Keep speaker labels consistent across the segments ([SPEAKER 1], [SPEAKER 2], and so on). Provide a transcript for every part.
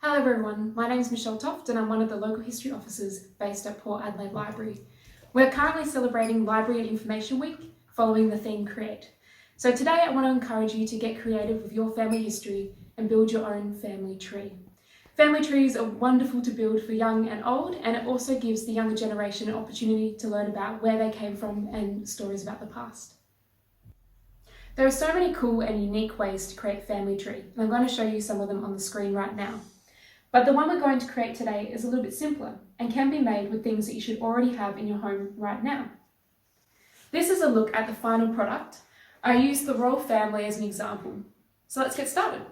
[SPEAKER 1] Hello everyone, my name is Michelle Toft and I'm one of the local history officers based at Port Adelaide Library. We're currently celebrating Library and Information Week following the theme Create. So today I want to encourage you to get creative with your family history and build your own family tree. Family trees are wonderful to build for young and old, and it also gives the younger generation an opportunity to learn about where they came from and stories about the past. There are so many cool and unique ways to create family tree, and I'm going to show you some of them on the screen right now. But the one we're going to create today is a little bit simpler and can be made with things that you should already have in your home right now. This is a look at the final product. I used the royal family as an example. So let's get started.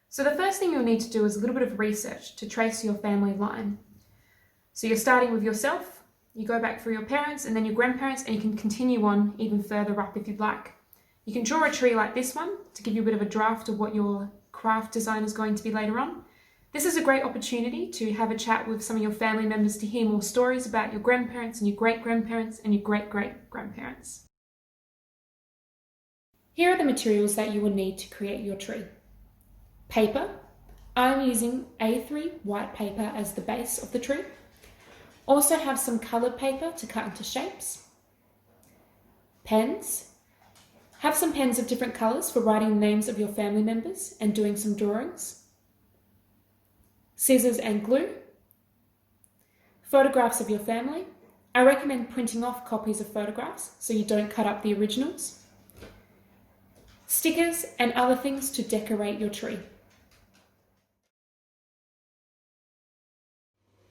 [SPEAKER 1] So the first thing you'll need to do is a little bit of research to trace your family line. So you're starting with yourself, you go back through your parents and then your grandparents, and you can continue on even further up if you'd like. You can draw a tree like this one to give you a bit of a draft of what your craft design is going to be later on. This is a great opportunity to have a chat with some of your family members to hear more stories about your grandparents and your great-grandparents and your great-great-grandparents. Here are the materials that you will need to create your tree. Paper. I'm using A3 white paper as the base of the tree. Also have some coloured paper to cut into shapes. Pens. Have some pens of different colours for writing the names of your family members and doing some drawings. Scissors and glue. Photographs of your family. I recommend printing off copies of photographs so you don't cut up the originals. Stickers and other things to decorate your tree.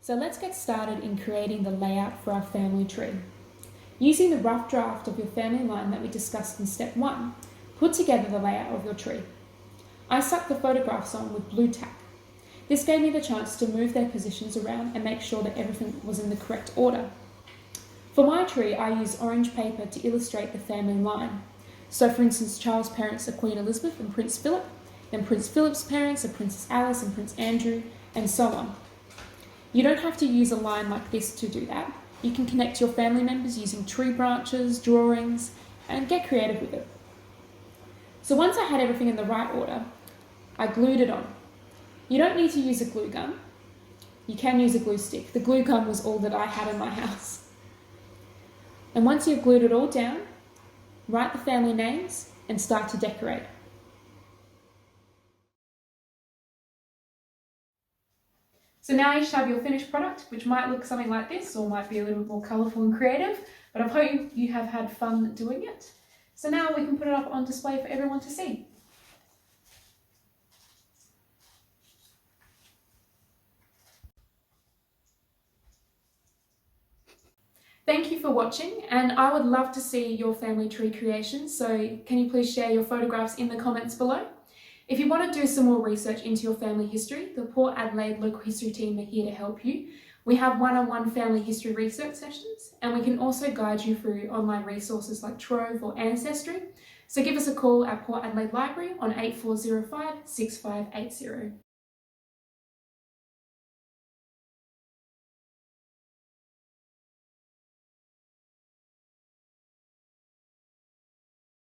[SPEAKER 1] So let's get started in creating the layout for our family tree. Using the rough draft of your family line that we discussed in step 1, put together the layout of your tree. I stuck the photographs on with blue tack. This gave me the chance to move their positions around and make sure that everything was in the correct order. For my tree, I use orange paper to illustrate the family line. So for instance, Charles' parents are Queen Elizabeth and Prince Philip, then Prince Philip's parents are Princess Alice and Prince Andrew, and so on. You don't have to use a line like this to do that. You can connect your family members using tree branches, drawings, and get creative with it. So once I had everything in the right order, I glued it on. You don't need to use a glue gun. You can use a glue stick. The glue gun was all that I had in my house. And once you've glued it all down, write the family names and start to decorate. So now you should have your finished product, which might look something like this or might be a little bit more colourful and creative, but I hope you have had fun doing it. So now we can put it up on display for everyone to see. Thank you for watching, and I would love to see your family tree creations, so can you please share your photographs in the comments below? If you want to do some more research into your family history, the Port Adelaide Local History team are here to help you. We have one-on-one family history research sessions, and we can also guide you through online resources like Trove or Ancestry. So give us a call at Port Adelaide Library on 8405 6580.